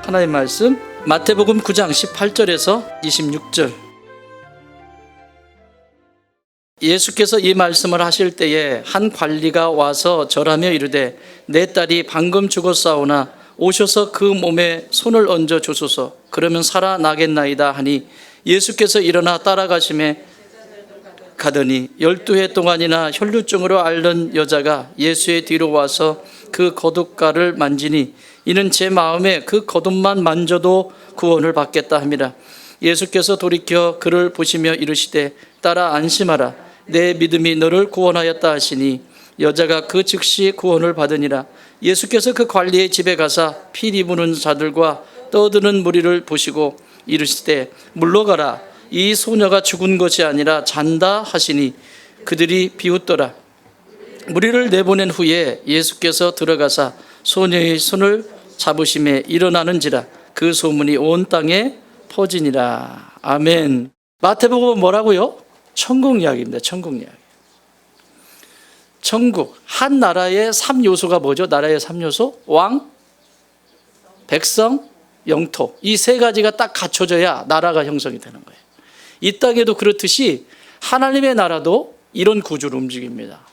하나님 말씀 마태복음 9장 18절에서 26절. 예수께서 이 말씀을 하실 때에 한 관리가 와서 절하며 이르되 내 딸이 방금 죽었사오나 오셔서 그 몸에 손을 얹어 주소서. 그러면 살아나겠나이다 하니 예수께서 일어나 따라가심에 가더니 12해 동안이나 혈루증으로 앓는 여자가 예수의 뒤로 와서 그 거둣가를 만지니 이는 제 마음에 그 거둣만 만져도 구원을 받겠다 합니다. 예수께서 돌이켜 그를 보시며 이르시되 딸아 안심하라 내 믿음이 너를 구원하였다 하시니 여자가 그 즉시 구원을 받으니라. 예수께서 그 관리의 집에 가사 피리 부는 자들과 떠드는 무리를 보시고 이르시되 물러가라 이 소녀가 죽은 것이 아니라 잔다 하시니 그들이 비웃더라. 무리를 내보낸 후에 예수께서 들어가사 소녀의 손을 잡으심에 일어나는지라 그 소문이 온 땅에 퍼지니라. 아멘. 마태복음은 뭐라고요? 천국 이야기입니다. 천국 이야기. 천국, 한 나라의 3요소가 뭐죠? 나라의 3요소? 왕, 백성, 영토. 이 세 가지가 딱 갖춰져야 나라가 형성이 되는 거예요. 이 땅에도 그렇듯이 하나님의 나라도 이런 구조로 움직입니다.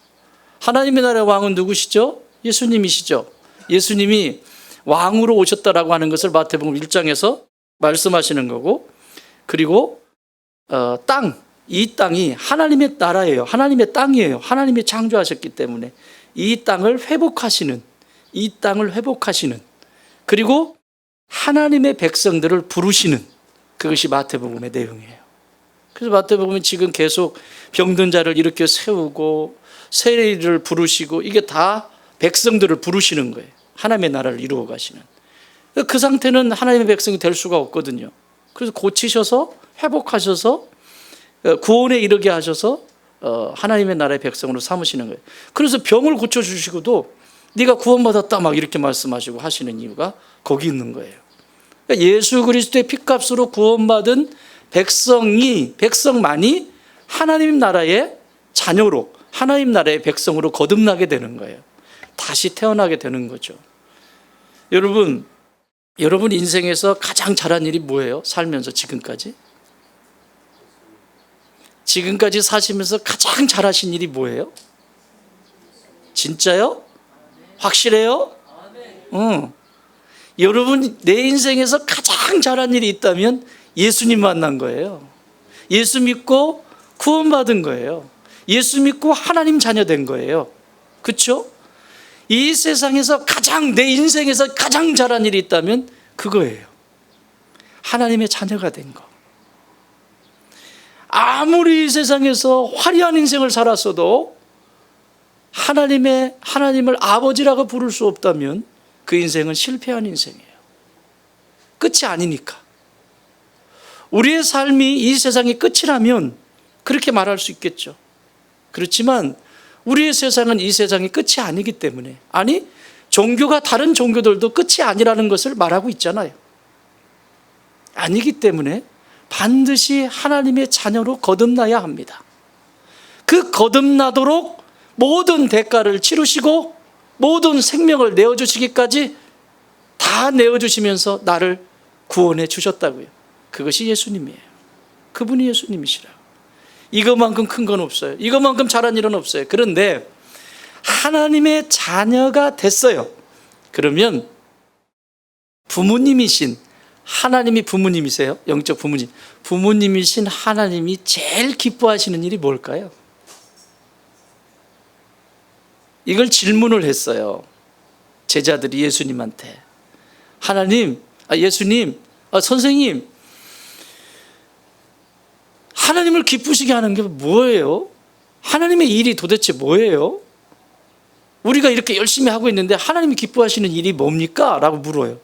하나님의 나라의 왕은 누구시죠? 예수님이시죠. 예수님이 왕으로 오셨다라고 하는 것을 마태복음 1장에서 말씀하시는 거고, 그리고 이 땅이 하나님의 나라예요. 하나님의 땅이에요. 하나님이 창조하셨기 때문에 이 땅을 회복하시는, 그리고 하나님의 백성들을 부르시는, 그것이 마태복음의 내용이에요. 그래서 마태복음은 지금 계속 병든 자를 일으켜 세우고 세리를 부르시고, 이게 다 백성들을 부르시는 거예요. 하나님의 나라를 이루어 가시는. 그 상태는 하나님의 백성이 될 수가 없거든요. 그래서 고치셔서 회복하셔서 구원에 이르게 하셔서 하나님의 나라의 백성으로 삼으시는 거예요. 그래서 병을 고쳐주시고도 네가 구원받았다 막 이렇게 말씀하시고 하시는 이유가 거기 있는 거예요. 그러니까 예수 그리스도의 피값으로 구원받은 백성만이 하나님 나라의 자녀로, 하나님 나라의 백성으로 거듭나게 되는 거예요. 다시 태어나게 되는 거죠. 여러분 인생에서 가장 잘한 일이 뭐예요? 살면서 지금까지 사시면서 가장 잘하신 일이 뭐예요? 진짜요? 확실해요? 여러분 내 인생에서 가장 잘한 일이 있다면 예수님 만난 거예요. 예수 믿고 구원받은 거예요. 예수 믿고 하나님 자녀 된 거예요. 그렇죠? 이 세상에서 내 인생에서 가장 잘한 일이 있다면 그거예요. 하나님의 자녀가 된 거. 아무리 이 세상에서 화려한 인생을 살았어도 하나님을 아버지라고 부를 수 없다면 그 인생은 실패한 인생이에요. 끝이 아니니까. 우리의 삶이 이 세상의 끝이라면 그렇게 말할 수 있겠죠. 그렇지만 우리의 세상은 이 세상이 끝이 아니기 때문에, 아니 종교가 다른 종교들도 끝이 아니라는 것을 말하고 있잖아요. 아니기 때문에 반드시 하나님의 자녀로 거듭나야 합니다. 그 거듭나도록 모든 대가를 치르시고 모든 생명을 내어주시기까지 다 내어주시면서 나를 구원해 주셨다고요. 그것이 예수님이에요. 그분이 예수님이시라고. 이것만큼 큰 건 없어요. 이것만큼 잘한 일은 없어요. 그런데 하나님의 자녀가 됐어요. 그러면 부모님이신 하나님이 부모님이세요. 영적 부모님. 부모님이신 하나님이 제일 기뻐하시는 일이 뭘까요? 이걸 질문을 했어요. 제자들이 예수님한테. 예수님, 선생님, 하나님을 기쁘시게 하는 게 뭐예요? 하나님의 일이 도대체 뭐예요? 우리가 이렇게 열심히 하고 있는데 하나님이 기뻐하시는 일이 뭡니까? 라고 물어요.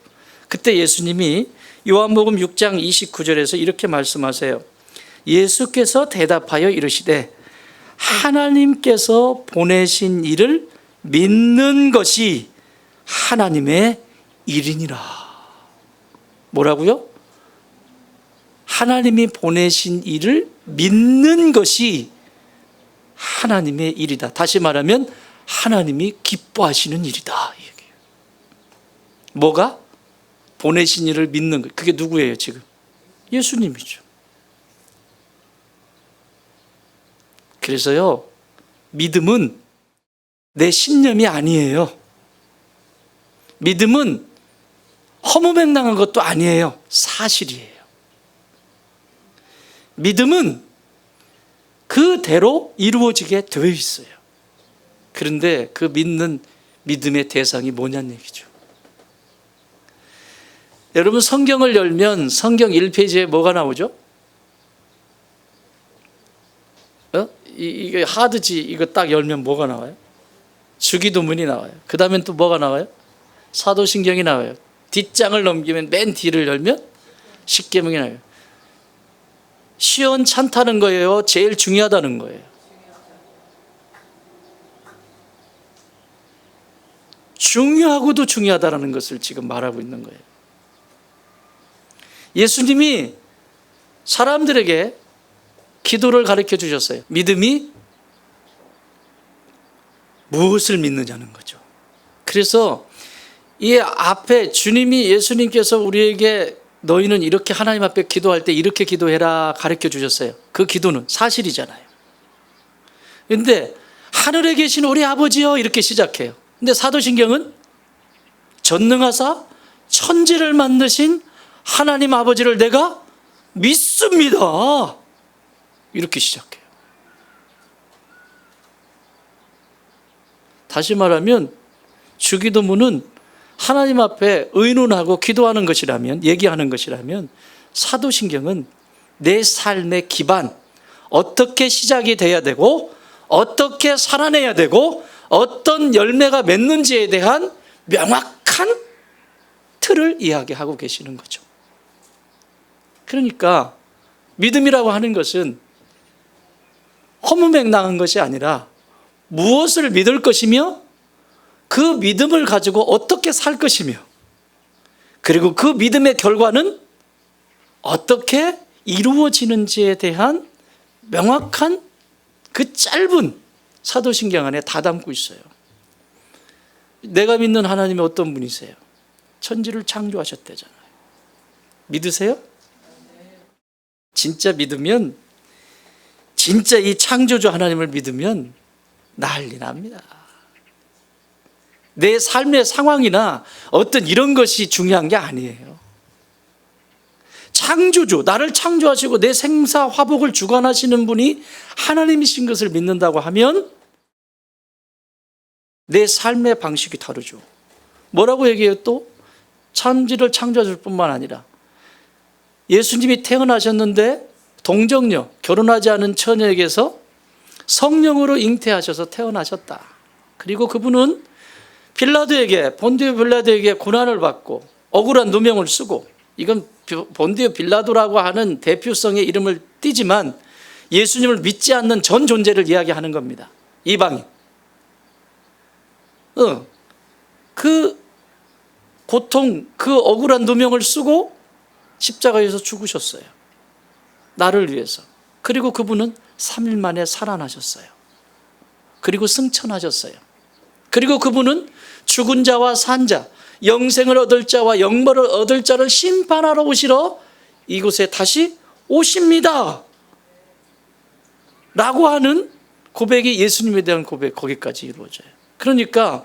그때 예수님이 요한복음 6장 29절에서 이렇게 말씀하세요. 예수께서 대답하여 이르시되 하나님께서 보내신 일을 믿는 것이 하나님의 일이니라. 뭐라고요? 하나님이 보내신 일을 믿는 것이 하나님의 일이다. 다시 말하면 하나님이 기뻐하시는 일이다. 뭐가? 보내신 이를 믿는 것. 그게 누구예요 지금? 예수님이죠. 그래서요, 믿음은 내 신념이 아니에요. 믿음은 허무맹랑한 것도 아니에요. 사실이에요. 믿음은 그대로 이루어지게 되어 있어요. 그런데 그 믿는 믿음의 대상이 뭐냐는 얘기죠. 여러분, 성경을 열면 성경 1페이지에 뭐가 나오죠? 이게 하드지, 이거 딱 열면 뭐가 나와요? 주기도문이 나와요. 그 다음엔 또 뭐가 나와요? 사도신경이 나와요. 뒷장을 넘기면 맨 뒤를 열면 십계명이 나와요. 시원찮다는 거예요? 제일 중요하다는 거예요? 중요하고도 중요하다는 것을 지금 말하고 있는 거예요. 예수님이 사람들에게 기도를 가르쳐 주셨어요. 믿음이 무엇을 믿느냐는 거죠. 그래서 이 앞에 주님이, 예수님께서 우리에게 너희는 이렇게 하나님 앞에 기도할 때 이렇게 기도해라 가르쳐 주셨어요. 그 기도는 사실이잖아요. 그런데 하늘에 계신 우리 아버지여 이렇게 시작해요. 근데 사도신경은 전능하사 천지를 만드신 하나님 아버지를 내가 믿습니다. 이렇게 시작해요. 다시 말하면 주기도문은 하나님 앞에 의논하고 기도하는 것이라면, 얘기하는 것이라면, 사도신경은 내 삶의 기반, 어떻게 시작이 돼야 되고 어떻게 살아내야 되고 어떤 열매가 맺는지에 대한 명확한 틀을 이야기하고 계시는 거죠. 그러니까 믿음이라고 하는 것은 허무맹랑한 것이 아니라 무엇을 믿을 것이며 그 믿음을 가지고 어떻게 살 것이며, 그리고 그 믿음의 결과는 어떻게 이루어지는지에 대한 명확한 그 짧은 사도신경 안에 다 담고 있어요. 내가 믿는 하나님이 어떤 분이세요? 천지를 창조하셨대잖아요. 믿으세요? 진짜 믿으면, 진짜 이 창조주 하나님을 믿으면 난리 납니다. 내 삶의 상황이나 어떤 이런 것이 중요한 게 아니에요. 창조주, 나를 창조하시고 내 생사 화복을 주관하시는 분이 하나님이신 것을 믿는다고 하면 내 삶의 방식이 다르죠. 뭐라고 얘기해요 또? 천지를 창조하실 뿐만 아니라 예수님이 태어나셨는데 동정녀, 결혼하지 않은 처녀에게서 성령으로 잉태하셔서 태어나셨다. 그리고 그분은 본디오 빌라도에게 고난을 받고 억울한 누명을 쓰고, 이건 본디오 빌라도라고 하는 대표성의 이름을 띠지만 예수님을 믿지 않는 전 존재를 이야기하는 겁니다. 이방인. 그 고통, 그 억울한 누명을 쓰고 십자가에서 죽으셨어요. 나를 위해서. 그리고 그분은 3일 만에 살아나셨어요. 그리고 승천하셨어요. 그리고 그분은 죽은 자와 산 자, 영생을 얻을 자와 영벌을 얻을 자를 심판하러 오시러 이곳에 다시 오십니다 라고 하는 고백이, 예수님에 대한 고백, 거기까지 이루어져요. 그러니까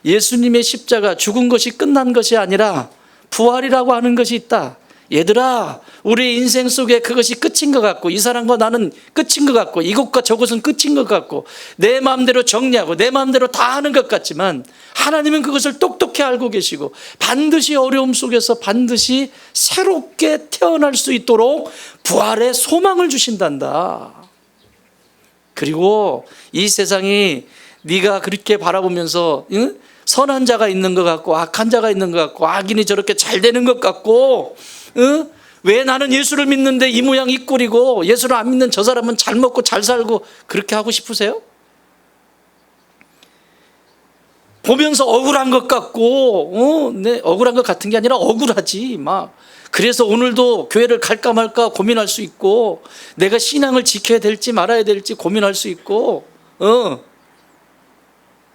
예수님의 십자가, 죽은 것이 끝난 것이 아니라 부활이라고 하는 것이 있다. 얘들아, 우리 인생 속에 그것이 끝인 것 같고, 이 사람과 나는 끝인 것 같고, 이것과 저것은 끝인 것 같고, 내 마음대로 정리하고 내 마음대로 다 하는 것 같지만 하나님은 그것을 똑똑히 알고 계시고 반드시 어려움 속에서 반드시 새롭게 태어날 수 있도록 부활의 소망을 주신단다. 그리고 이 세상이 네가 그렇게 바라보면서 선한 자가 있는 것 같고 악한 자가 있는 것 같고 악인이 저렇게 잘 되는 것 같고, 왜 나는 예수를 믿는데 이 모양 이 꼴이고 예수를 안 믿는 저 사람은 잘 먹고 잘 살고, 그렇게 하고 싶으세요? 보면서 억울한 것 같고, 억울한 것 같은 게 아니라 억울하지 막. 그래서 오늘도 교회를 갈까 말까 고민할 수 있고, 내가 신앙을 지켜야 될지 말아야 될지 고민할 수 있고,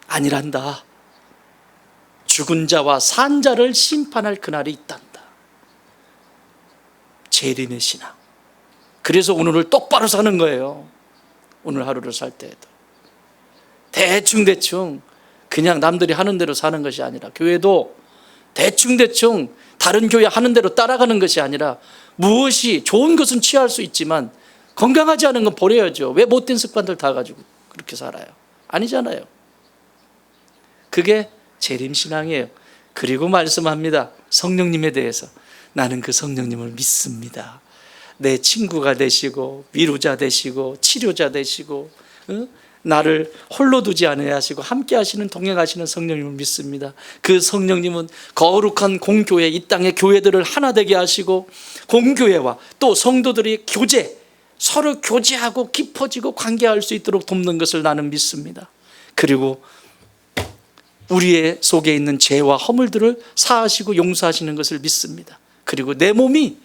아니란다. 죽은 자와 산 자를 심판할 그날이 있단다. 재림의 신앙. 그래서 오늘을 똑바로 사는 거예요. 오늘 하루를 살 때에도 대충 그냥 남들이 하는 대로 사는 것이 아니라, 교회도 대충 다른 교회 하는 대로 따라가는 것이 아니라, 무엇이 좋은 것은 취할 수 있지만 건강하지 않은 건 버려야죠. 왜 못된 습관들 다 가지고 그렇게 살아요? 아니잖아요. 그게 재림신앙이에요. 그리고 말씀합니다. 성령님에 대해서. 나는 그 성령님을 믿습니다. 내 친구가 되시고 위로자 되시고 치료자 되시고, 나를 홀로 두지 않아야 하시고 함께 하시는, 동행하시는 성령님을 믿습니다. 그 성령님은 거룩한 공교회, 이 땅의 교회들을 하나 되게 하시고, 공교회와 또 성도들이 서로 교제하고 깊어지고 관계할 수 있도록 돕는 것을 나는 믿습니다. 그리고 우리의 속에 있는 죄와 허물들을 사하시고 용서하시는 것을 믿습니다. 그리고 내 몸이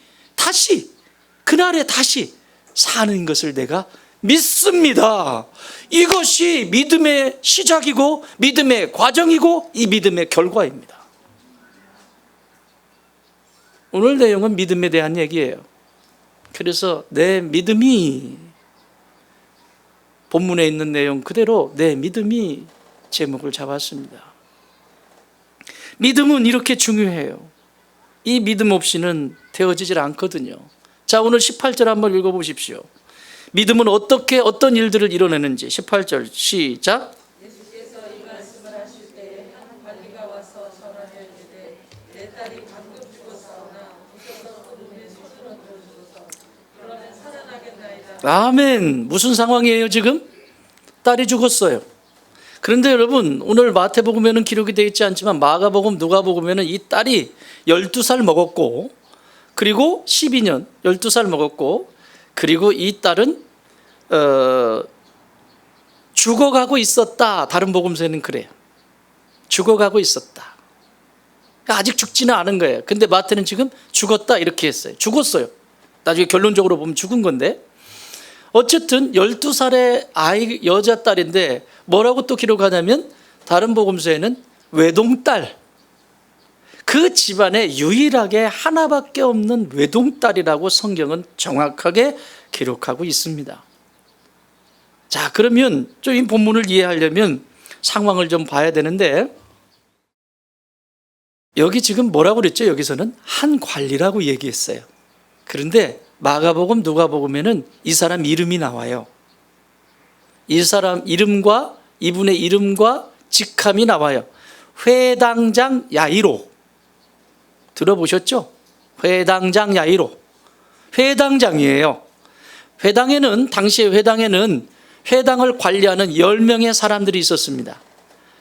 그날에 다시 사는 것을 내가 믿습니다. 이것이 믿음의 시작이고 믿음의 과정이고 이 믿음의 결과입니다. 오늘 내용은 믿음에 대한 얘기예요. 그래서 내 믿음이, 본문에 있는 내용 그대로 내 믿음이 제목을 잡았습니다. 믿음은 이렇게 중요해요. 이 믿음 없이는 되어지질 않거든요. 자, 오늘 18절 한번 읽어보십시오. 믿음은 어떤 일들을 이뤄내는지. 18절 시작. 예수께서 이 말씀을 하실 때에 한 관리가 와서 전하여 이르되 내 딸이 방금 죽었사오나 오셔서 그 눈에 솥을 얹어 주소서. 그러면 살아나겠나이다. 아멘. 무슨 상황이에요 지금? 딸이 죽었어요. 그런데 여러분, 오늘 마태복음에는 기록이 되어 있지 않지만 마가복음, 누가복음에는 이 딸이 12살 먹었고, 그리고 12년 12살 먹었고, 그리고 이 딸은 죽어가고 있었다. 다른 복음서에는 그래요. 죽어가고 있었다. 아직 죽지는 않은 거예요. 근데 마태는 지금 죽었다 이렇게 했어요. 죽었어요. 나중에 결론적으로 보면 죽은 건데, 어쨌든 12살의 아이, 여자 딸인데 뭐라고 또 기록하냐면, 다른 복음서에는 외동딸, 그 집안에 유일하게 하나밖에 없는 외동딸이라고 성경은 정확하게 기록하고 있습니다. 자, 그러면 좀 이 본문을 이해하려면 상황을 좀 봐야 되는데, 여기 지금 뭐라고 그랬죠? 여기서는 한 관리라고 얘기했어요. 그런데 마가복음, 누가복음에는 이 사람 이름이 나와요. 이 사람 이름과 이분의 이름과 직함이 나와요. 회당장 야이로. 들어보셨죠? 회당장 야이로. 회당장이에요. 당시의 회당에는 회당을 관리하는 10명의 사람들이 있었습니다.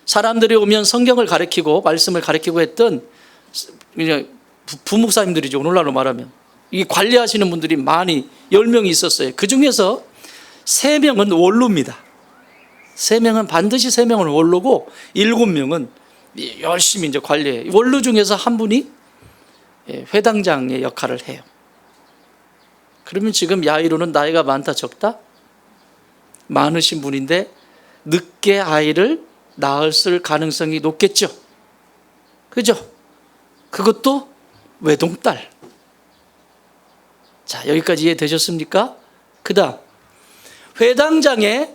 사람들이 오면 성경을 가르치고 말씀을 가르치고 했던 부목사님들이죠. 오늘날로 말하면. 이 관리하시는 분들이 많이 10명이 있었어요. 그 중에서 3명은 원로입니다. 3명은 반드시 3명은 원로고 7명은 열심히 이제 관리해요. 원로 중에서 한 분이 회당장의 역할을 해요. 그러면 지금 야이로는 나이가 많다 적다? 많으신 분인데 늦게 아이를 낳았을 가능성이 높겠죠. 그죠? 그것도 외동딸. 자, 여기까지 이해되셨습니까? 그 다음 회당장의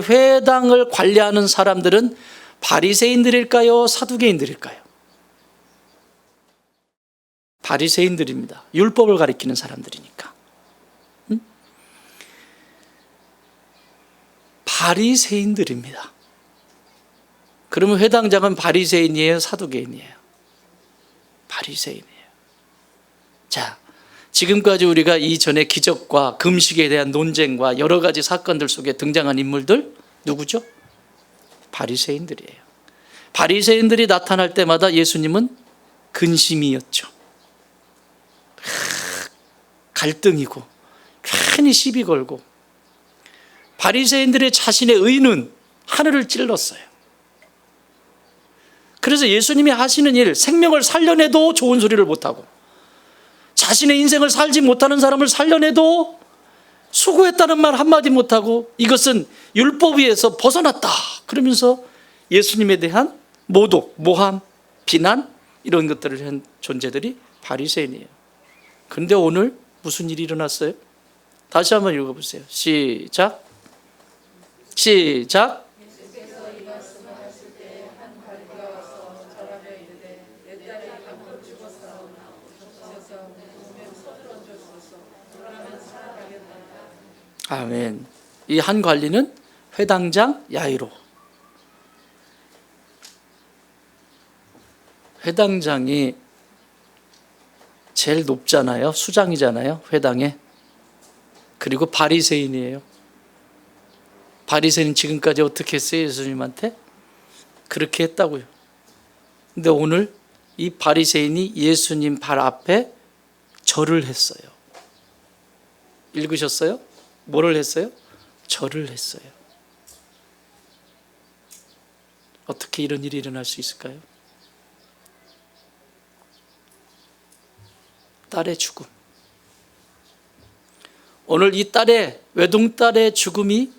회당을 관리하는 사람들은 바리새인들일까요? 사두개인들일까요? 바리새인들입니다. 율법을 가리키는 사람들이니까. 바리새인들입니다. 그러면 회당장은 바리새인이에요? 사두개인이에요? 바리새인이에요. 자, 지금까지 우리가 이전의 기적과 금식에 대한 논쟁과 여러 가지 사건들 속에 등장한 인물들 누구죠? 바리새인들이에요. 바리새인들이 나타날 때마다 예수님은 근심이었죠. 갈등이고 괜히 시비 걸고, 바리새인들의 자신의 의는 하늘을 찔렀어요. 그래서 예수님이 하시는 일, 생명을 살려내도 좋은 소리를 못하고, 자신의 인생을 살지 못하는 사람을 살려내도 수고했다는 말 한마디 못하고, 이것은 율법 위에서 벗어났다 그러면서 예수님에 대한 모독, 모함, 비난, 이런 것들을 한 존재들이 바리새인이에요. 근데 오늘 무슨 일이 일어났어요? 다시 한번 읽어보세요. 시작. 시작. 예수께서 이 말씀을 하실 때에 한 관리가 와서 절하며 이르되 내 딸이 방금 죽었사오나 오셔서 몸에 손을 얹어 주소서. 그러면 살아나겠나이다. 아멘. 이 한 관리는 회당장 야이로. 회당장이 제일 높잖아요. 수장이잖아요. 회당에. 그리고 바리새인이에요. 바리새인 지금까지 어떻게 했어요? 예수님한테? 그렇게 했다고요. 근데 오늘 이 바리새인이 예수님 발 앞에 절을 했어요. 읽으셨어요? 뭐를 했어요? 절을 했어요. 어떻게 이런 일이 일어날 수 있을까요? 딸의 죽음. 오늘 이 딸의, 외동딸의 죽음이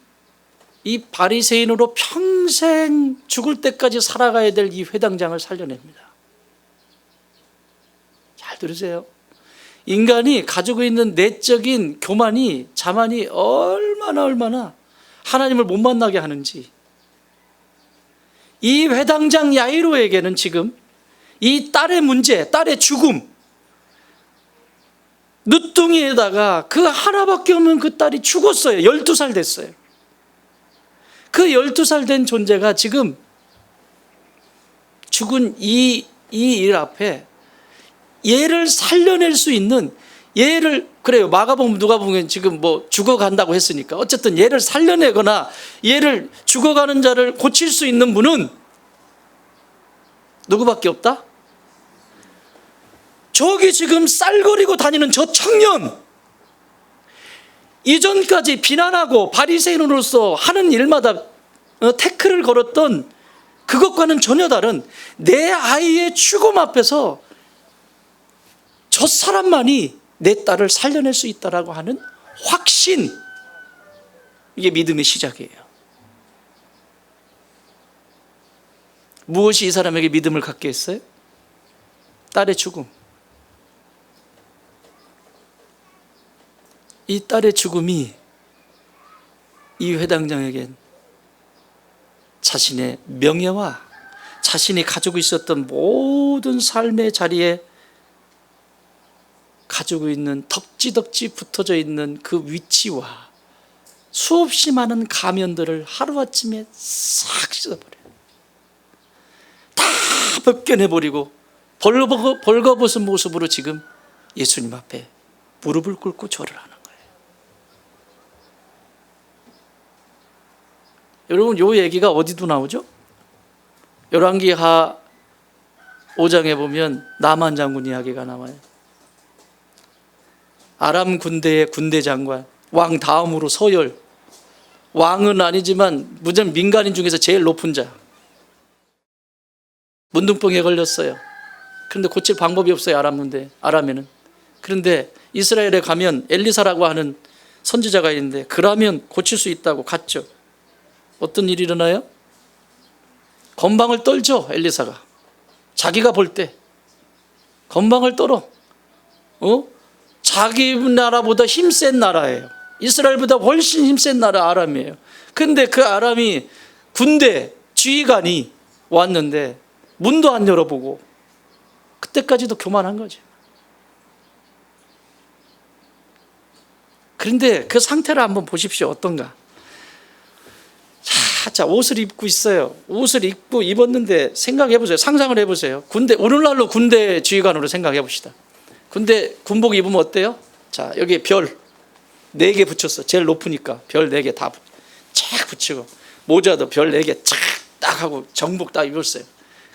이 바리새인으로 평생 죽을 때까지 살아가야 될 이 회당장을 살려냅니다. 잘 들으세요. 인간이 가지고 있는 내적인 교만이, 자만이 얼마나 하나님을 못 만나게 하는지, 이 회당장 야이로에게는 지금 이 딸의 문제, 딸의 죽음, 늦둥이에다가 그 하나밖에 없는 그 딸이 죽었어요. 12살 됐어요. 그 12살 된 존재가 지금 죽은 이 일 앞에 얘를 살려낼 수 있는, 얘를, 그래요, 마가복음 누가복음은 지금 뭐 죽어간다고 했으니까 어쨌든 얘를 살려내거나 얘를 죽어가는 자를 고칠 수 있는 분은 누구밖에 없다? 저기 지금 쌀거리고 다니는 저 청년, 이전까지 비난하고 바리새인으로서 하는 일마다 태클을 걸었던 그것과는 전혀 다른 내 아이의 죽음 앞에서 저 사람만이 내 딸을 살려낼 수 있다라고 하는 확신, 이게 믿음의 시작이에요. 무엇이 이 사람에게 믿음을 갖게 했어요? 딸의 죽음. 이 딸의 죽음이 이 회당장에겐 자신의 명예와 자신이 가지고 있었던 모든 삶의 자리에 가지고 있는 덕지덕지 붙어져 있는 그 위치와 수없이 많은 가면들을 하루아침에 싹 씻어버려요. 다 벗겨내버리고 벌거벗은 모습으로 지금 예수님 앞에 무릎을 꿇고 절을 하는 거예요. 여러분, 이 얘기가 어디도 나오죠? 열왕기하 5장에 보면 나만 장군 이야기가 나와요. 아람 군대의 군대 장관, 왕 다음으로 서열, 왕은 아니지만 무전 민간인 중에서 제일 높은 자, 문둥병에 걸렸어요. 그런데 고칠 방법이 없어요. 아람에는. 그런데 이스라엘에 가면 엘리사라고 하는 선지자가 있는데 그러면 고칠 수 있다고 갔죠. 어떤 일이 일어나요? 건방을 떨죠. 엘리사가 자기가 볼 때 건방을 떨어. 자기 나라보다 힘센 나라예요. 이스라엘보다 훨씬 힘센 나라 아람이에요. 근데 그 아람이 군대 지휘관이 왔는데 문도 안 열어보고, 그때까지도 교만한 거죠. 그런데 그 상태를 한번 보십시오. 어떤가? 자, 옷을 입고 있어요. 옷을 입었는데 생각해 보세요. 상상을 해보세요. 오늘날로 군대 지휘관으로 생각해 봅시다. 군대 군복 입으면 어때요? 자, 여기에 별 4개 붙였어. 제일 높으니까 별 4개 다 착 붙이고, 모자도 별 4개 착 딱 하고 정복 딱 입었어요.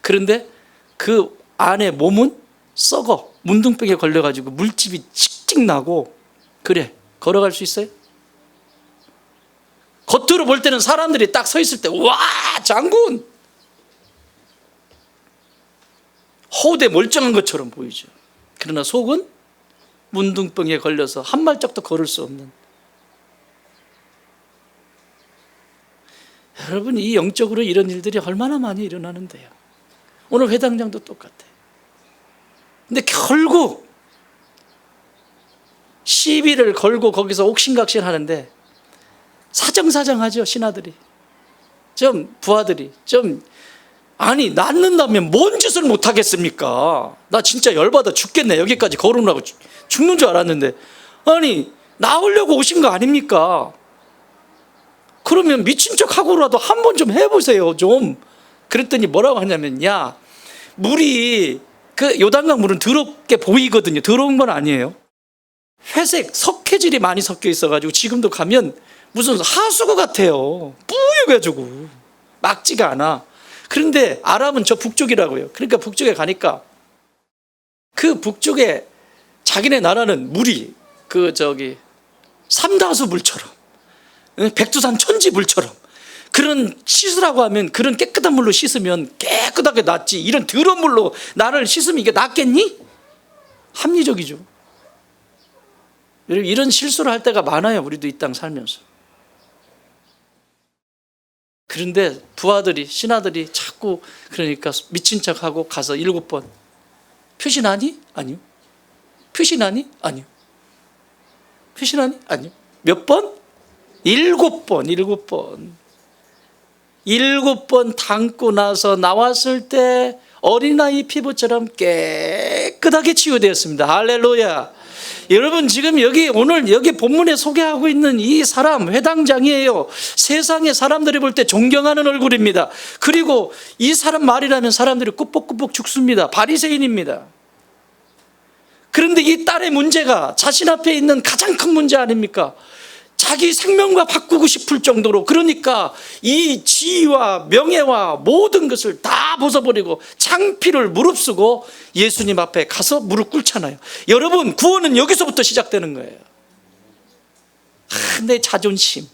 그런데 그 안에 몸은 썩어. 문둥병에 걸려가지고 물집이 칙칙 나고, 그래, 걸어갈 수 있어요? 겉으로 볼 때는 사람들이 딱 서 있을 때, 와, 장군! 호대 멀쩡한 것처럼 보이죠. 그러나 속은 문둥병에 걸려서 한 발짝도 걸을 수 없는. 여러분, 이 영적으로 이런 일들이 얼마나 많이 일어나는데요. 오늘 회당장도 똑같아요. 근데 결국 시비를 걸고 거기서 옥신각신 하는데 사정사정하죠. 신하들이, 좀 부하들이 아니 낳는다면 뭔 짓을 못하겠습니까? 나 진짜 열받아 죽겠네. 여기까지 걸으라고 죽는 줄 알았는데 아니 낳으려고 오신 거 아닙니까? 그러면 미친 척하고라도 한 번 좀 해보세요 좀. 그랬더니 뭐라고 하냐면, 야, 물이 그 요단강 물은 더럽게 보이거든요. 더러운 건 아니에요. 회색 석회질이 많이 섞여 있어가지고 지금도 가면 무슨 하수구 같아요. 뿌여가지고 막지가 않아. 그런데 아람은 저 북쪽이라고요. 그러니까 북쪽에 가니까 그 북쪽에 자기네 나라는 물이 삼다수 물처럼, 백두산 천지 물처럼, 그런 씻으라고 하면 그런 깨끗한 물로 씻으면 깨끗하게 낫지, 이런 더러운 물로 나를 씻으면 이게 낫겠니? 합리적이죠. 여러분, 이런 실수를 할 때가 많아요. 우리도 이 땅 살면서. 그런데 부하들이, 신하들이 자꾸 그러니까 미친 척하고 가서 7번 표시나니? 아니요. 표시나니? 아니요. 표시나니? 아니요. 몇 번? 7번. 7번 담고 나서 나왔을 때 어린아이 피부처럼 깨끗하게 치유되었습니다. 할렐루야. 여러분, 지금 오늘 여기 본문에 소개하고 있는 이 사람 회당장이에요. 세상의 사람들이 볼 때 존경하는 얼굴입니다. 그리고 이 사람 말이라면 사람들이 꾸벅꾸벅 죽습니다. 바리새인입니다. 그런데 이 딸의 문제가 자신 앞에 있는 가장 큰 문제 아닙니까? 자기 생명과 바꾸고 싶을 정도로, 그러니까 이 지위와 명예와 모든 것을 다 벗어버리고 창피를 무릅쓰고 예수님 앞에 가서 무릎 꿇잖아요. 여러분, 구원은 여기서부터 시작되는 거예요. 내 자존심,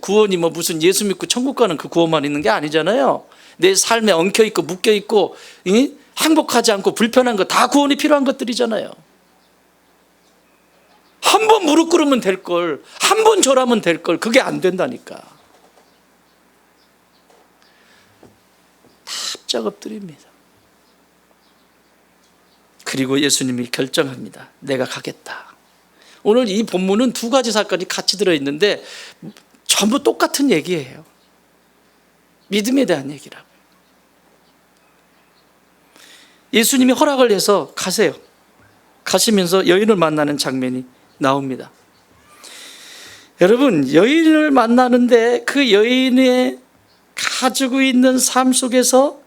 구원이 뭐 무슨 예수 믿고 천국 가는 그 구원만 있는 게 아니잖아요. 내 삶에 엉켜있고 묶여있고 행복하지 않고 불편한 거 다 구원이 필요한 것들이잖아요. 한 번 무릎 꿇으면 될 걸, 한 번 절하면 될 걸, 그게 안 된다니까. 답작업들입니다. 그리고 예수님이 결정합니다. 내가 가겠다. 오늘 이 본문은 두 가지 사건이 같이 들어있는데 전부 똑같은 얘기예요. 믿음에 대한 얘기라고요. 예수님이 허락을 해서 가세요. 가시면서 여인을 만나는 장면이 나옵니다. 여러분, 여인을 만나는데 그 여인의 가지고 있는 삶 속에서,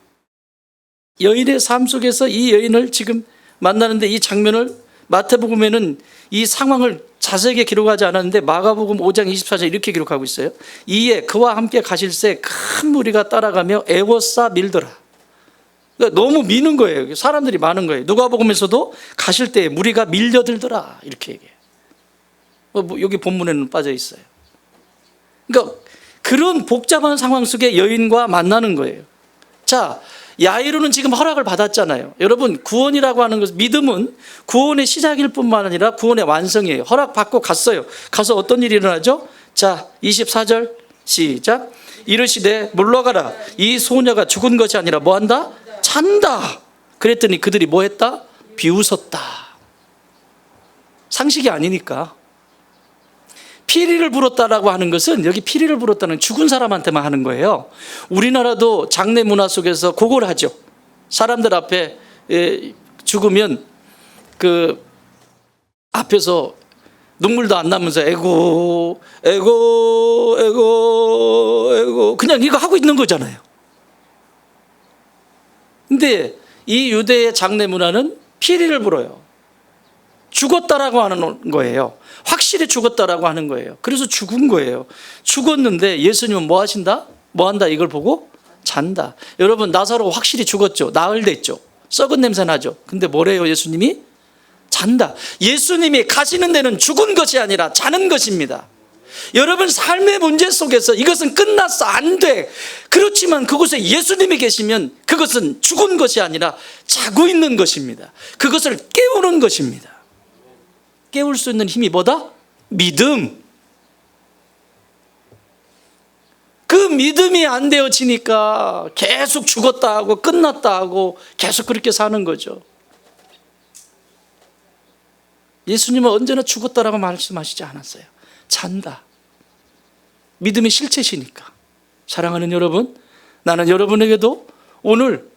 여인의 삶 속에서 이 여인을 지금 만나는데, 이 장면을 마태복음에는 이 상황을 자세하게 기록하지 않았는데 마가복음 5장 24절 이렇게 기록하고 있어요. 이에 그와 함께 가실새 큰 무리가 따라가며 애워싸 밀더라. 그러니까 너무 미는 거예요. 사람들이 많은 거예요. 누가복음에서도 가실 때 무리가 밀려들더라 이렇게 얘기해요. 여기 본문에는 빠져 있어요. 그러니까 그런 복잡한 상황 속에 여인과 만나는 거예요. 자, 야이로는 지금 허락을 받았잖아요. 여러분, 구원이라고 하는 것은, 믿음은 구원의 시작일 뿐만 아니라 구원의 완성이에요. 허락받고 갔어요. 가서 어떤 일이 일어나죠? 자, 24절 시작. 이르시되 물러가라. 이 소녀가 죽은 것이 아니라 뭐한다? 잔다. 그랬더니 그들이 뭐 했다? 비웃었다. 상식이 아니니까. 피리를 불었다라고 하는 것은, 여기 피리를 불었다는 죽은 사람한테만 하는 거예요. 우리나라도 장례 문화 속에서 그걸 하죠. 사람들 앞에 죽으면 그 앞에서 눈물도 안 나면서 에고 그냥 이거 하고 있는 거잖아요. 근데 이 유대의 장례 문화는 피리를 불어요. 죽었다라고 하는 거예요. 확실히 죽었다라고 하는 거예요. 그래서 죽은 거예요. 죽었는데 예수님은 뭐 하신다? 뭐 한다? 이걸 보고 잔다. 여러분, 나사로 확실히 죽었죠. 나흘됐죠. 썩은 냄새 나죠. 근데 뭐래요? 예수님이 잔다. 예수님이 가시는 데는 죽은 것이 아니라 자는 것입니다. 여러분, 삶의 문제 속에서 이것은 끝났어, 안 돼. 그렇지만 그곳에 예수님이 계시면 그것은 죽은 것이 아니라 자고 있는 것입니다. 그것을 깨우는 것입니다. 깨울 수 있는 힘이 뭐다? 믿음. 그 믿음이 안 되어지니까 계속 죽었다 하고 끝났다 하고 계속 그렇게 사는 거죠. 예수님은 언제나 죽었다라고 말씀하시지 않았어요. 잔다. 믿음의 실체시니까. 사랑하는 여러분, 나는 여러분에게도 오늘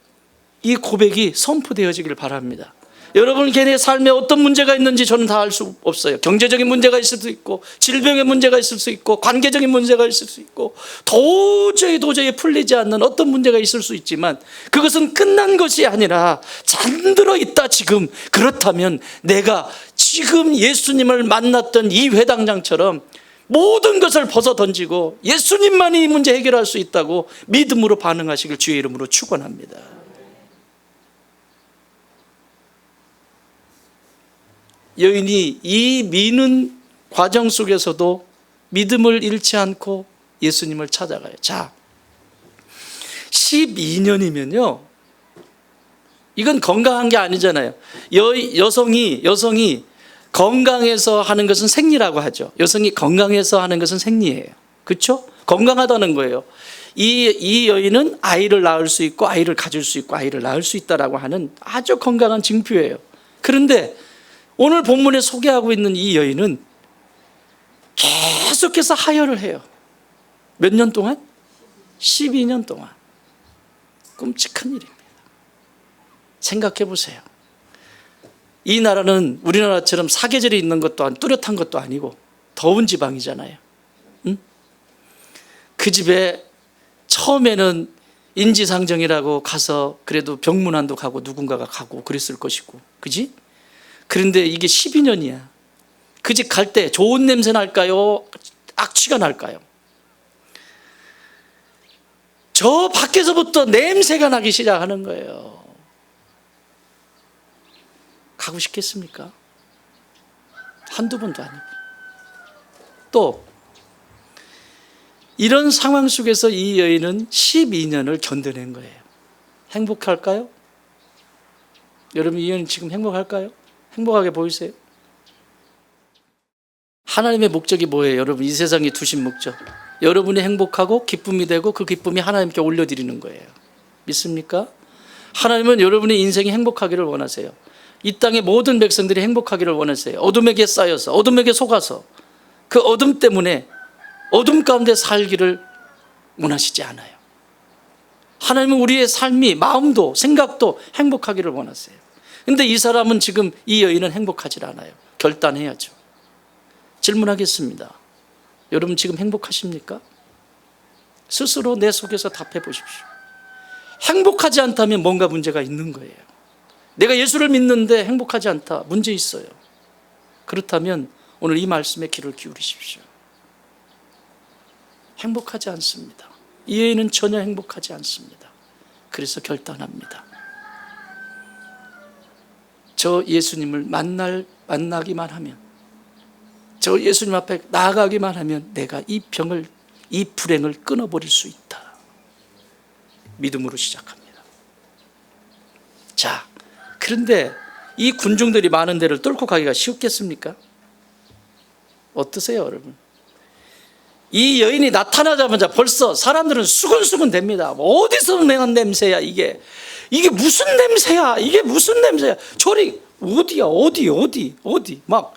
이 고백이 선포되어지길 바랍니다. 여러분 개인의 삶에 어떤 문제가 있는지 저는 다 알 수 없어요. 경제적인 문제가 있을 수 있고, 질병의 문제가 있을 수 있고, 관계적인 문제가 있을 수 있고, 도저히 풀리지 않는 어떤 문제가 있을 수 있지만 그것은 끝난 것이 아니라 잠들어 있다 지금. 그렇다면 내가 지금 예수님을 만났던 이 회당장처럼 모든 것을 벗어 던지고 예수님만이 이 문제 해결할 수 있다고 믿음으로 반응하시길 주의 이름으로 축원합니다. 여인이 이 미는 과정 속에서도 믿음을 잃지 않고 예수님을 찾아가요. 자, 12년이면요, 이건 건강한 게 아니잖아요. 여성이 건강해서 하는 것은 생리라고 하죠. 여성이 건강해서 하는 것은 생리예요. 그렇죠? 건강하다는 거예요. 이 여인은 아이를 낳을 수 있고 아이를 가질 수 있고 아이를 낳을 수 있다라고 하는 아주 건강한 징표예요. 그런데 오늘 본문에 소개하고 있는 이 여인은 계속해서 하혈을 해요. 몇 년 동안? 12년 동안. 끔찍한 일입니다. 생각해 보세요. 이 나라는 우리나라처럼 사계절이 있는 것도 뚜렷한 것도 아니고 더운 지방이잖아요. 응? 그 집에 처음에는 인지상정이라고 가서 그래도 병문안도 가고 누군가가 가고 그랬을 것이고, 그지? 그런데 이게 12년이야. 그 집 갈 때 좋은 냄새 날까요? 악취가 날까요? 저 밖에서부터 냄새가 나기 시작하는 거예요. 가고 싶겠습니까? 한두 번도 아니고. 또 이런 상황 속에서 이 여인은 12년을 견뎌낸 거예요. 행복할까요? 여러분, 이 여인 지금 행복할까요? 행복하게 보이세요? 하나님의 목적이 뭐예요? 여러분, 이 세상에 두신 목적, 여러분이 행복하고 기쁨이 되고 그 기쁨이 하나님께 올려드리는 거예요. 믿습니까? 하나님은 여러분의 인생이 행복하기를 원하세요. 이 땅의 모든 백성들이 행복하기를 원하세요. 어둠에게 쌓여서, 어둠에게 속아서 그 어둠 때문에 어둠 가운데 살기를 원하시지 않아요. 하나님은 우리의 삶이, 마음도 생각도 행복하기를 원하세요. 근데 이 사람은 지금, 이 여인은 행복하지 않아요. 결단해야죠. 질문하겠습니다. 여러분 지금 행복하십니까? 스스로 내 속에서 답해 보십시오. 행복하지 않다면 뭔가 문제가 있는 거예요. 내가 예수를 믿는데 행복하지 않다, 문제 있어요. 그렇다면 오늘 이 말씀에 귀를 기울이십시오. 행복하지 않습니다. 이 여인은 전혀 행복하지 않습니다. 그래서 결단합니다. 저 예수님을 만나기만 하면, 저 예수님 앞에 나아가기만 하면 내가 이 병을, 이 불행을 끊어버릴 수 있다. 믿음으로 시작합니다. 자, 그런데 이 군중들이 많은 데를 뚫고 가기가 쉬웠겠습니까? 어떠세요, 여러분? 이 여인이 나타나자마자 벌써 사람들은 수근수근 됩니다. 어디서 내는 냄새야 이게 무슨 냄새야, 이게 무슨 냄새야, 저리 어디야, 어디 막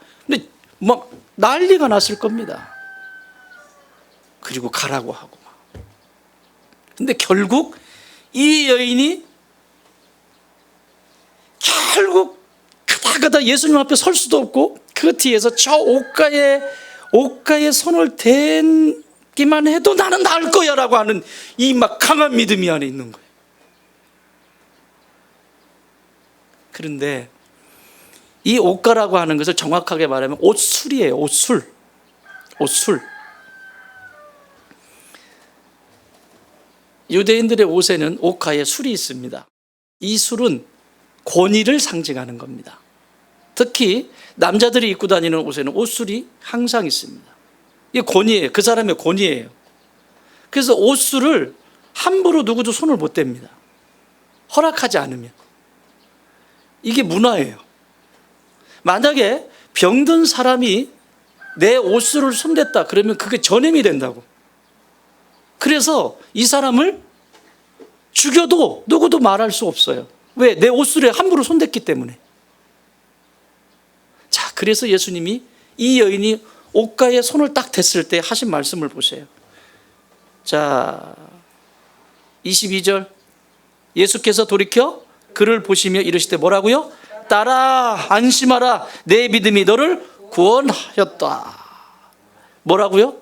난리가 났을 겁니다. 그리고 가라고 하고 막. 근데 결국 이 여인이 결국 가다 예수님 앞에 설 수도 없고 그 뒤에서 저 옷가에 손을 대기만 해도 나는 나을 거야 라고 하는 이 막 강한 믿음이 안에 있는 거예요. 그런데 이 옷가라고 하는 것을 정확하게 말하면 옷술이에요. 옷술. 유대인들의 옷에는 옷가에 술이 있습니다. 이 술은 권위를 상징하는 겁니다. 특히 남자들이 입고 다니는 옷에는 옷술이 항상 있습니다. 이게 권위예요. 그 사람의 권위예요. 그래서 옷술을 함부로 누구도 손을 못 댑니다. 허락하지 않으면. 이게 문화예요. 만약에 병든 사람이 내 옷술을 손댔다 그러면 그게 전염이 된다고. 그래서 이 사람을 죽여도 누구도 말할 수 없어요. 왜? 내 옷술에 함부로 손댔기 때문에. 자, 그래서 예수님이 이 여인이 옷가에 손을 딱 댔을 때 하신 말씀을 보세요. 자, 22절. 예수께서 돌이켜 그를 보시며 이르시되 뭐라고요? 따라, 안심하라, 내 믿음이 너를 구원하였다. 뭐라고요?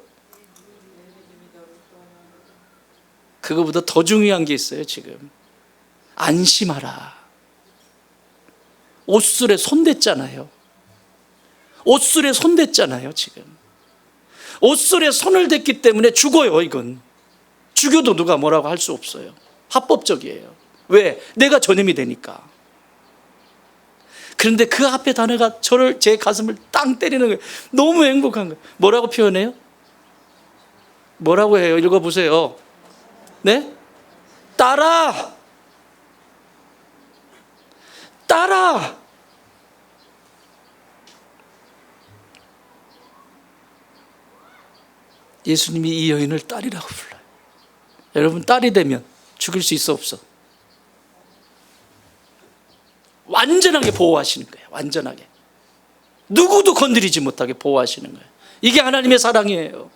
그거보다 더 중요한 게 있어요. 지금 안심하라. 옷술에 손댔잖아요. 옷술에 손댔잖아요. 지금 옷술에 손을 댔기 때문에 죽어요. 이건 죽여도 누가 뭐라고 할 수 없어요. 합법적이에요. 왜? 내가 전염이 되니까. 그런데 그 앞에 단어가 제 가슴을 땅 때리는 거예요. 너무 행복한 거예요. 뭐라고 표현해요? 뭐라고 해요? 읽어보세요. 네? 따라! 따라! 예수님이 이 여인을 딸이라고 불러요. 여러분, 딸이 되면 죽일 수 있어 없어? 완전하게 보호하시는 거예요. 완전하게. 누구도 건드리지 못하게 보호하시는 거예요. 이게 하나님의 사랑이에요.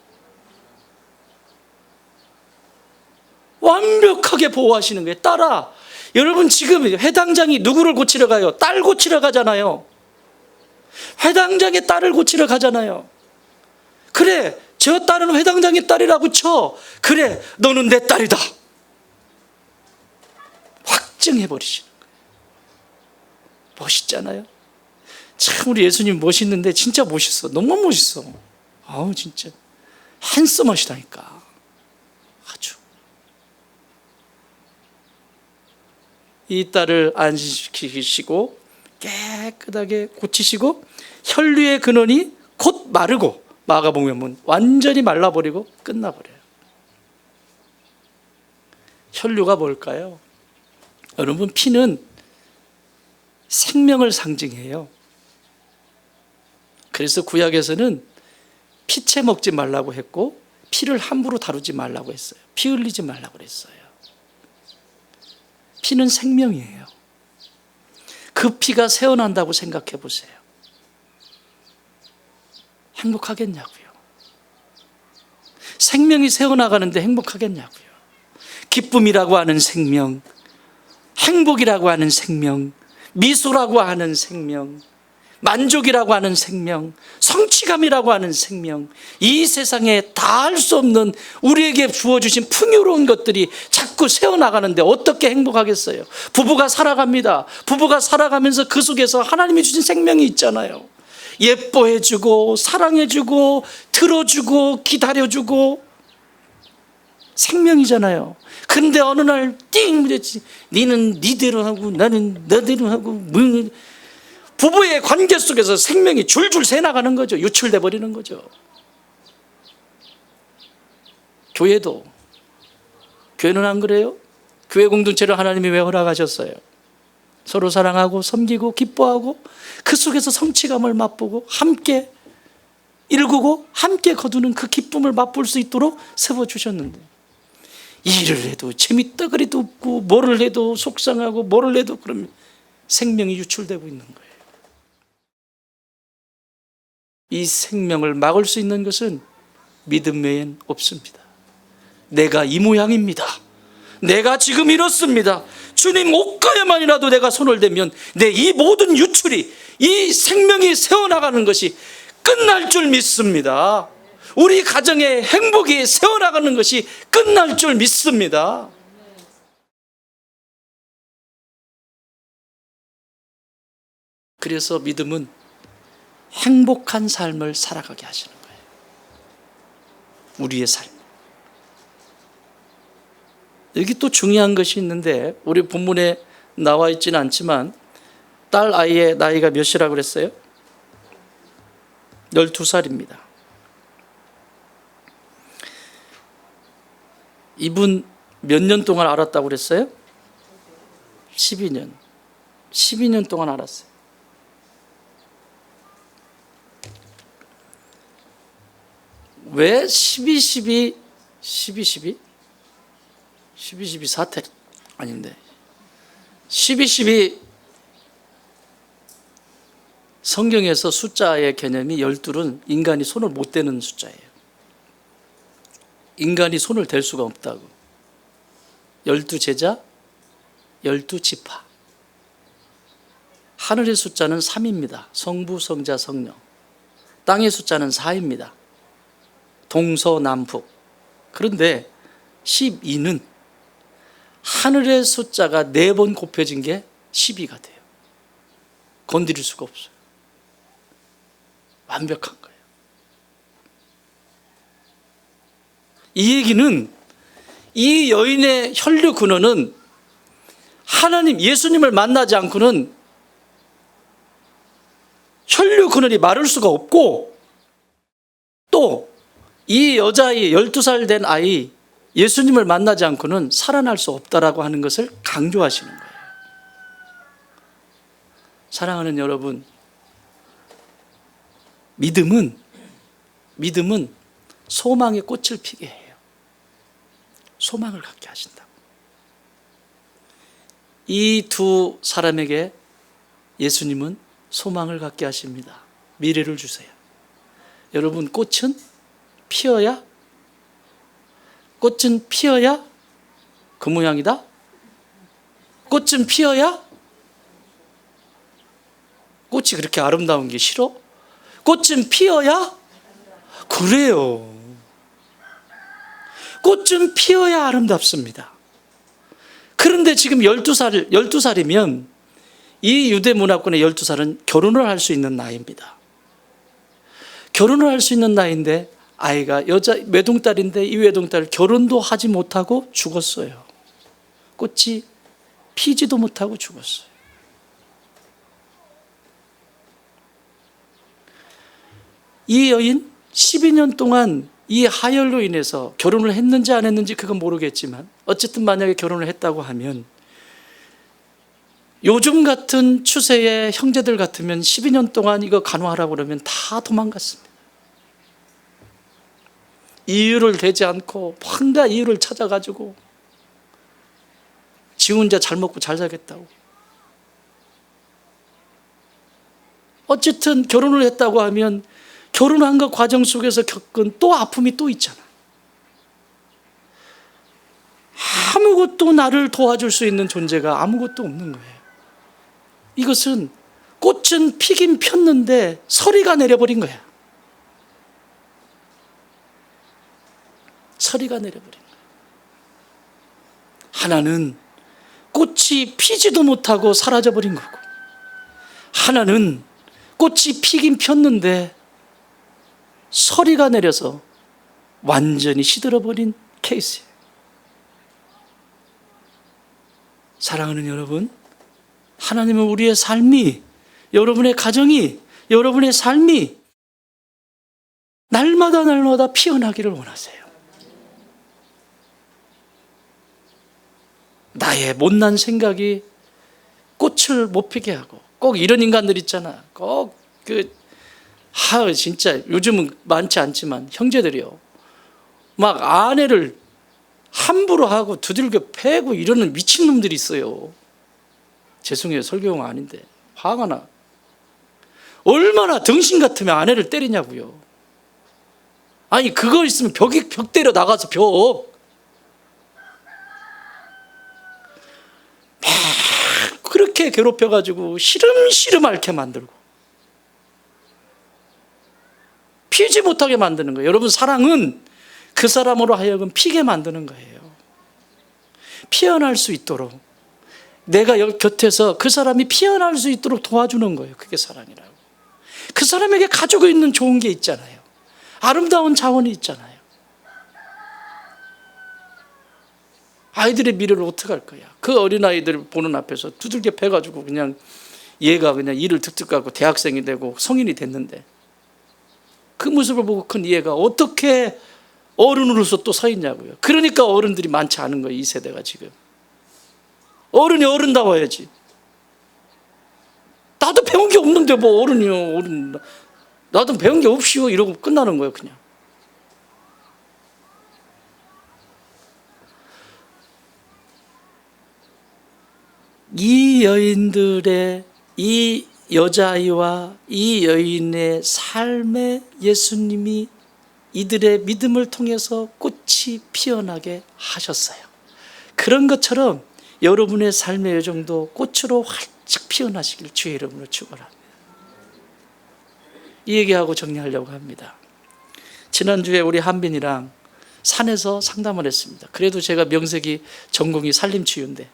완벽하게 보호하시는 거예요. 따라. 여러분, 지금 회당장이 누구를 고치러 가요? 딸 고치러 가잖아요. 회당장의 딸을 고치러 가잖아요. 그래, 저 딸은 회당장의 딸이라고 쳐. 그래, 너는 내 딸이다. 확증해버리시는 거예요. 멋있잖아요. 참 우리 예수님 멋있는데 진짜 멋있어. 너무 멋있어. 아우, 진짜 핸섬하시다니까. 아주. 이 딸을 안심시키시고 깨끗하게 고치시고 혈류의 근원이 곧 마르고, 마가복음은 완전히 말라버리고 끝나버려요. 혈류가 뭘까요? 여러분, 피는 생명을 상징해요. 그래서 구약에서는 피채 먹지 말라고 했고 피를 함부로 다루지 말라고 했어요. 피 흘리지 말라고 그랬어요. 피는 생명이에요. 그 피가 새어난다고 생각해 보세요. 행복하겠냐고요. 생명이 새어나가는데 행복하겠냐고요. 기쁨이라고 하는 생명, 행복이라고 하는 생명, 미소라고 하는 생명, 만족이라고 하는 생명, 성취감이라고 하는 생명, 이 세상에 다 할 수 없는 우리에게 주어주신 풍요로운 것들이 자꾸 새어나가는데 어떻게 행복하겠어요? 부부가 살아갑니다. 부부가 살아가면서 그 속에서 하나님이 주신 생명이 있잖아요. 예뻐해주고 사랑해주고 들어주고 기다려주고 생명이잖아요. 근데 어느 날 띵 그랬지. 니는 니대로 하고 나는 너대로 하고. 부부의 관계 속에서 생명이 줄줄 새나가는 거죠. 유출돼 버리는 거죠. 교회는 안 그래요? 교회 공동체를 하나님이 왜 허락하셨어요? 서로 사랑하고 섬기고 기뻐하고 그 속에서 성취감을 맛보고 함께 일구고 함께 거두는 그 기쁨을 맛볼 수 있도록 세워주셨는데, 일을 해도 재밌다 그래도 없고 뭐를 해도 속상하고 뭐를 해도 그러면 생명이 유출되고 있는 거예요. 이 생명을 막을 수 있는 것은 믿음 외엔 없습니다. 내가 이 모양입니다. 내가 지금 이렇습니다. 주님 옷가에만이라도 내가 손을 대면 내 이 모든 유출이, 이 생명이 새어나가는 것이 끝날 줄 믿습니다. 우리 가정의 행복이 새어나가는 것이 끝날 줄 믿습니다. 그래서 믿음은 행복한 삶을 살아가게 하시는 거예요. 우리의 삶. 여기 또 중요한 것이 있는데 우리 본문에 나와 있지는 않지만 딸 아이의 나이가 몇이라고 그랬어요? 12살입니다. 이분 몇 년 동안 알았다고 그랬어요? 12년. 12년 동안 알았어요. 왜 12 사태 아닌데 12 성경에서 숫자의 개념이 12는 인간이 손을 못 대는 숫자예요. 인간이 손을 댈 수가 없다고. 12제자, 12지파. 하늘의 숫자는 3입니다. 성부, 성자, 성령. 땅의 숫자는 4입니다. 동서남북. 그런데 12는 하늘의 숫자가 4번 곱해진 게 12가 돼요. 건드릴 수가 없어요. 완벽한 거예요. 이 얘기는 이 여인의 혈류 근원은 하나님 예수님을 만나지 않고는 혈류 근원이 마를 수가 없고, 또 이 여자아이 12살 된 아이 예수님을 만나지 않고는 살아날 수 없다라고 하는 것을 강조하시는 거예요. 사랑하는 여러분, 믿음은 소망의 꽃을 피게 해요. 소망을 갖게 하신다고. 이 두 사람에게 예수님은 소망을 갖게 하십니다. 미래를 주세요. 여러분, 꽃은 피어야 그 모양이다? 꽃은 피어야? 꽃이 그렇게 아름다운 게 싫어? 꽃은 피어야? 그래요. 꽃은 피어야 아름답습니다. 그런데 지금 12살이면 이 유대 문화권의 12살은 결혼을 할 수 있는 나이입니다. 결혼을 할 수 있는 나이인데 아이가 여자 외동딸인데 이 외동딸 결혼도 하지 못하고 죽었어요. 꽃이 피지도 못하고 죽었어요. 이 여인 12년 동안 이 하혈로 인해서 결혼을 했는지 안 했는지 그건 모르겠지만 어쨌든 만약에 결혼을 했다고 하면 요즘 같은 추세의 형제들 같으면 12년 동안 이거 간호하라고 그러면 다 도망갔습니다. 이유를 대지 않고 뭔가 이유를 찾아가지고 지 혼자 잘 먹고 잘 살겠다고. 어쨌든 결혼을 했다고 하면 결혼한 그 과정 속에서 겪은 또 아픔이 또 있잖아. 아무것도 나를 도와줄 수 있는 존재가 아무것도 없는 거예요. 이것은 꽃은 피긴 폈는데 서리가 내려버린 거야. 서리가 내려버린 거야. 하나는 꽃이 피지도 못하고 사라져버린 거고, 하나는 꽃이 피긴 폈는데 서리가 내려서 완전히 시들어버린 케이스예요. 사랑하는 여러분, 하나님은 우리의 삶이, 여러분의 가정이, 여러분의 삶이 날마다 피어나기를 원하세요. 나의 못난 생각이 꽃을 못 피게 하고, 꼭 이런 인간들 있잖아. 꼭 진짜 요즘은 많지 않지만 형제들이요, 막 아내를 함부로 하고 두들겨 패고 이러는 미친놈들이 있어요. 죄송해요, 설교용 아닌데 화가 나. 얼마나 등신 같으면 아내를 때리냐고요. 아니 그거 있으면 벽 때려 나가서 벽. 막 그렇게 괴롭혀가지고 시름시름 앓게 만들고 피지 못하게 만드는 거예요. 여러분, 사랑은 그 사람으로 하여금 피게 만드는 거예요. 피어날 수 있도록 내가 곁에서 그 사람이 피어날 수 있도록 도와주는 거예요. 그게 사랑이라고. 그 사람에게 가지고 있는 좋은 게 있잖아요. 아름다운 자원이 있잖아요. 아이들의 미래를 어떻게 할 거야? 그 어린아이들 보는 앞에서 두들겨 패가지고 그냥 얘가 그냥 이를 득득 갖고 대학생이 되고 성인이 됐는데 그 모습을 보고 큰 얘가 어떻게 어른으로서 또 서 있냐고요. 그러니까 어른들이 많지 않은 거예요. 이 세대가 지금. 어른이 어른다워야지. 나도 배운 게 없는데 뭐 어른이요. 어른. 나도 배운 게 없이요. 이러고 끝나는 거예요, 그냥. 이 여인들의 이 여자아이와 이 여인의 삶에 예수님이 이들의 믿음을 통해서 꽃이 피어나게 하셨어요. 그런 것처럼 여러분의 삶의 여정도 꽃으로 활짝 피어나시길 주의 이름으로 축원합니다. 이 얘기하고 정리하려고 합니다. 지난주에 우리 한빈이랑 산에서 상담을 했습니다. 그래도 제가 명색이 전공이 산림치유인데,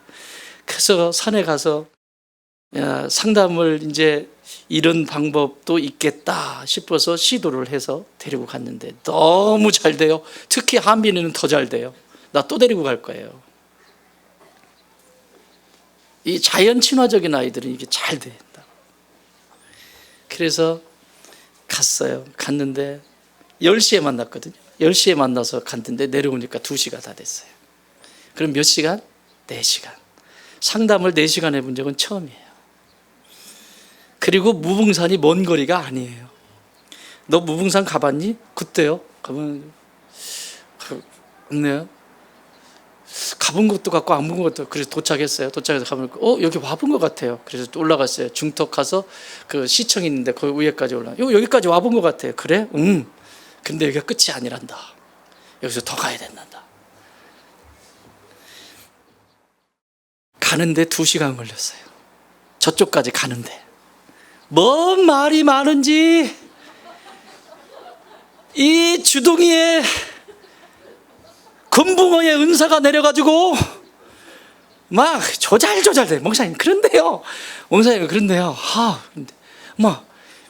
그래서 산에 가서 상담을 이제 이런 방법도 있겠다 싶어서 시도를 해서 데리고 갔는데 너무 잘 돼요. 특히 한빈이는 더 잘 돼요. 나 또 데리고 갈 거예요. 이 자연 친화적인 아이들은 이게 잘 된다. 그래서 갔어요. 갔는데 10시에 만났거든요. 10시에 만나서 갔는데 내려오니까 2시가 다 됐어요. 그럼 몇 시간? 4시간. 상담을 4시간 해본 적은 처음이에요. 그리고 무붕산이 먼 거리가 아니에요. 너 무붕산 가봤니? 그때요? 가면 없네요. 가본 것도 같고 안 본 것도. 그래서 도착했어요. 도착해서 가면 여기 와본 것 같아요. 그래서 또 올라갔어요. 중턱 가서 그 시청이 있는데 그 위에까지 여기까지 와본 것 같아요. 그래? 응. 근데 여기가 끝이 아니란다. 여기서 더 가야 된단다. 가는데 2시간 걸렸어요. 저쪽까지 가는데. 뭔 말이 많은지 이 주둥이에 금붕어의 은사가 내려가지고 막 조잘조잘돼. 목사님 그런데요. 목사님 그런데요.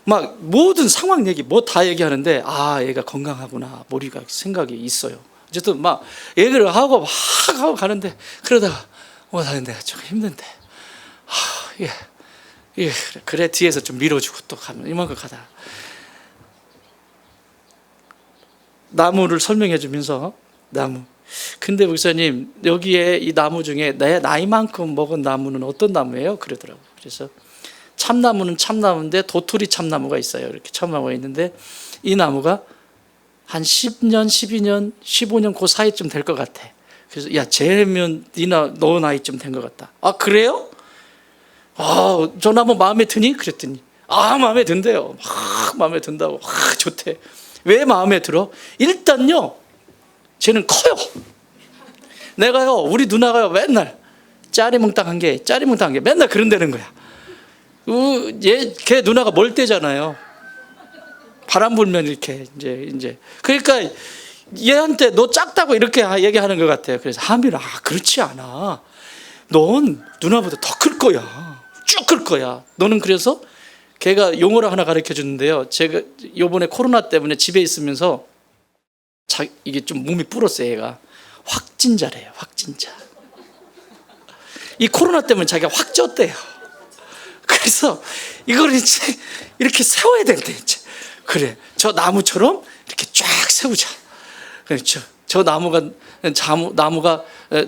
막 모든 상황 얘기 뭐 다 얘기하는데 얘가 건강하구나. 머리가 생각이 있어요. 어쨌든 막 얘기를 하고 막 하고 가는데 그러다가 내가 좀 힘든데 그래 뒤에서 좀 밀어주고 또 가면 이만큼 가다 나무를 설명해 주면서 나무. 근데 목사님 여기에 이 나무 중에 내 나이만큼 먹은 나무는 어떤 나무예요? 그러더라고요. 그래서 참나무는 참나무인데 도토리 참나무가 있어요. 이렇게 참나무가 있는데 이 나무가 한 10년, 12년, 15년 그 사이쯤 될 것 같아. 그래서 쟤면 너 나이쯤 된 것 같다. 그래요? 저 나무 마음에 드니? 그랬더니 마음에 든대요. 막 마음에 든다고. 좋대. 왜 마음에 들어? 일단요 쟤는 커요. 내가요 우리 누나가요 맨날 짜리몽땅한 게 맨날 그런다는 거야. 걔 누나가 멀대잖아요. 바람 불면 이렇게 이제 그러니까 얘한테 너 작다고 이렇게 얘기하는 것 같아요. 그래서 한빈아 그렇지 않아. 넌 누나보다 더 클 거야. 쭉 클 거야. 너는 그래서 걔가 용어를 하나 가르쳐 주는데요. 제가 요번에 코로나 때문에 집에 있으면서 이게 좀 몸이 불었어요. 얘가 확진자래요. 확진자. 이 코로나 때문에 자기가 확 쪘대요. 그래서 이걸 이제 이렇게 세워야 된대. 이제. 그래, 저 나무처럼 이렇게 쫙 세우자. 그렇죠. 저 나무가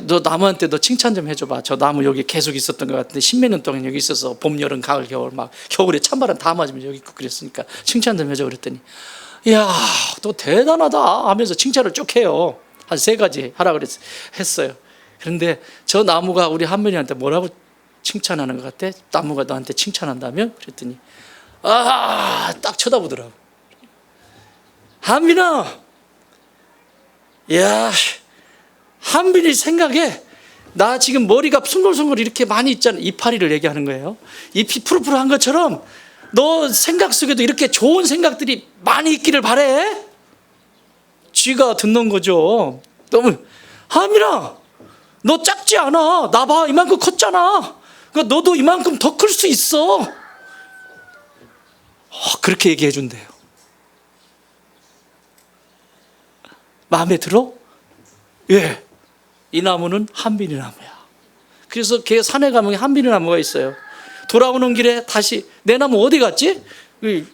너 나무한테 너 칭찬 좀 해줘봐. 저 나무 여기 계속 있었던 것 같은데 10몇 년 동안 여기 있어서 봄, 여름, 가을, 겨울 막 겨울에 찬바람 다 맞으면 여기 있고 그랬으니까 칭찬 좀 해줘 그랬더니 이야 너 대단하다 하면서 칭찬을 쭉 해요. 한 3가지 하라 했어요. 그런데 저 나무가 우리 한민이한테 뭐라고 칭찬하는 것 같아? 나무가 너한테 칭찬한다면? 그랬더니 딱 쳐다보더라고. 한빈아, 야, 한빈이 생각에 나 지금 머리가 숭글숭글 이렇게 많이 있잖아. 이파리를 얘기하는 거예요. 잎이 푸르푸르한 것처럼 너 생각 속에도 이렇게 좋은 생각들이 많이 있기를 바래. 쥐가 듣는 거죠. 너무 한빈아, 너 작지 않아. 나 봐, 이만큼 컸잖아. 그러니까 너도 이만큼 더 클 수 있어. 그렇게 얘기해 준대요. 마음에 들어? 예. 이 나무는 한빈이 나무야. 그래서 걔 산에 가면 한빈이 나무가 있어요. 돌아오는 길에 다시 내 나무 어디 갔지?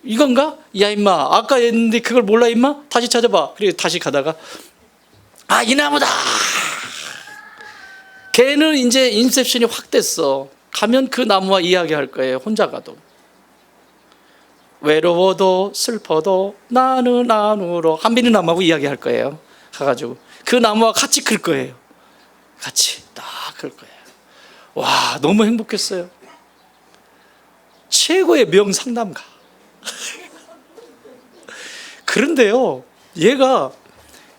이건가? 야 임마 아까 했는데 그걸 몰라 임마? 다시 찾아봐. 그리고 다시 가다가 이 나무다. 걔는 이제 인셉션이 확 됐어. 가면 그 나무와 이야기할 거예요. 혼자 가도. 외로워도 슬퍼도 나는 안 울어. 한빈이 나무하고 이야기할 거예요. 가가지고 그 나무와 같이 클 거예요. 같이 딱 클 거예요. 와 너무 행복했어요. 최고의 명상담가. 그런데요, 얘가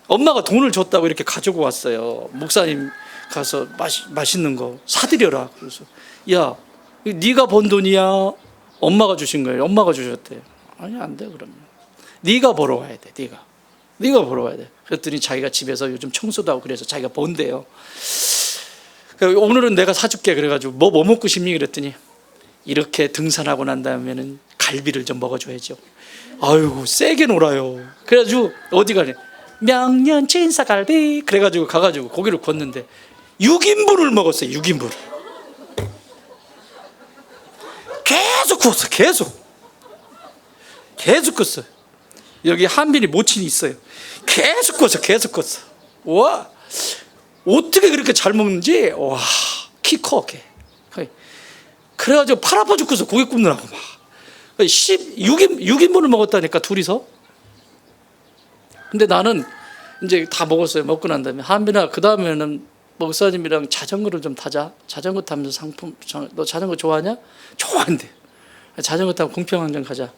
엄마가 돈을 줬다고 이렇게 가지고 왔어요. 목사님 가서 맛있는 거 사드려라. 그래서 야, 네가 번 돈이야? 엄마가 주신 거예요. 엄마가 주셨대. 아니, 안 돼. 그러면 네가 벌어와야 돼. 네가 벌어와야 돼. 그랬더니 자기가 집에서 요즘 청소도 하고 그래서 자기가 번대요. 오늘은 내가 사줄게. 그래가지고 뭐 먹고 싶니? 그랬더니 이렇게 등산하고 난 다음에는 갈비를 좀 먹어줘야죠. 아유, 세게 놀아요. 그래가지고 어디 가냐? 명년 진사갈비. 그래가지고 가가지고 고기를 굽는데 6인분을 먹었어요. 6인분을 계속 구웠어. 계속 굽었어. 여기 한빈이 모친이 있어요. 계속 구웠어. 와, 어떻게 그렇게 잘 먹는지. 와, 키 커. 그래가지고 팔 아파 죽고서 고기 굽느라고 막 6인분을 먹었다니까, 둘이서. 근데 나는 이제 다 먹었어요. 먹고 난 다음에 한빈아, 그 다음에는 목사님이랑 자전거를 좀 타자. 자전거 타면서 너 자전거 좋아하냐? 좋아한대. 자전거 타고 궁평항전 가자.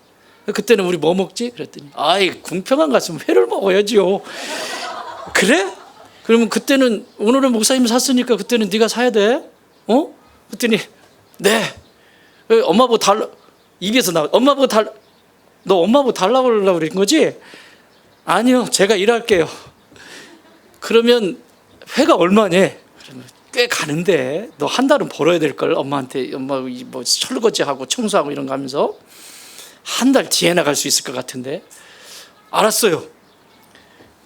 그때는 우리 뭐 먹지? 그랬더니 아이, 궁평항 갔으면 회를 먹어야지요. 그래? 그러면 그때는 오늘은 목사님 샀으니까 그때는 네가 사야 돼. 그랬더니 네. 엄마 보고 달라. 입에서 나와. 엄마 보고 달라. 너 엄마 보고 달라고 그러려고 그런 거지? 아니요, 제가 일할게요. 그러면 회가 얼마니? 그러면 꽤 가는데 너 한 달은 벌어야 될걸. 엄마한테 엄마 뭐 설거지하고 청소하고 이런 거 하면서 한 달 뒤에 나갈 수 있을 것 같은데. 알았어요.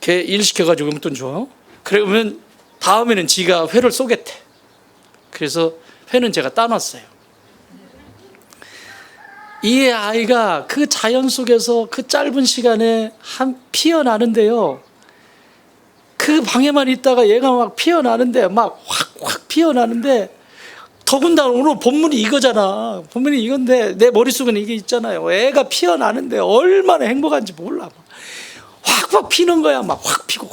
걔 일 시켜가지고 용돈 줘. 그러면 다음에는 지가 회를 쏘겠대. 그래서 회는 제가 따놨어요. 이 아이가 그 자연 속에서 그 짧은 시간에 피어나는데요, 그 방에만 있다가 얘가 막 피어나는데, 막 확 피어나는데, 더군다나 오늘 본문이 이거잖아. 본문이 이건데 내 머릿속에는 이게 있잖아요. 애가 피어나는데 얼마나 행복한지 몰라. 확 피는 거야. 막 확 피고.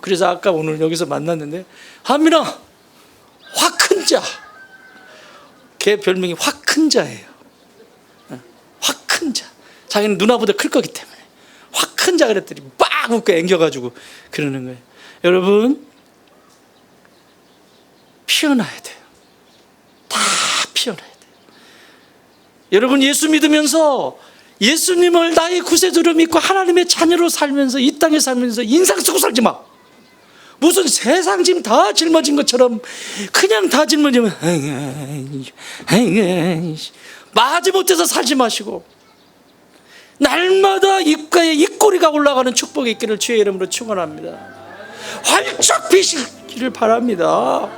그래서 아까 오늘 여기서 만났는데, 한민아, 확 큰 자. 걔 별명이 확 큰 자예요. 확 큰 자. 자기는 누나보다 클 거기 때문에 확 큰 자 그랬더니 빡 웃고 앵겨가지고 그러는 거예요. 여러분, 피어나야 돼요. 다 피어나야 돼요. 여러분, 예수 믿으면서 예수님을 나의 구세주로 믿고 하나님의 자녀로 살면서 이 땅에 살면서 인상 쓰고 살지 마. 무슨 세상 짐 다 짊어진 것처럼 그냥 다 짊어지면 마지못해서 살지 마시고, 날마다 입가에 입꼬리가 올라가는 축복이 있기를 주의 이름으로 축원합니다. 활짝 피시기를 바랍니다.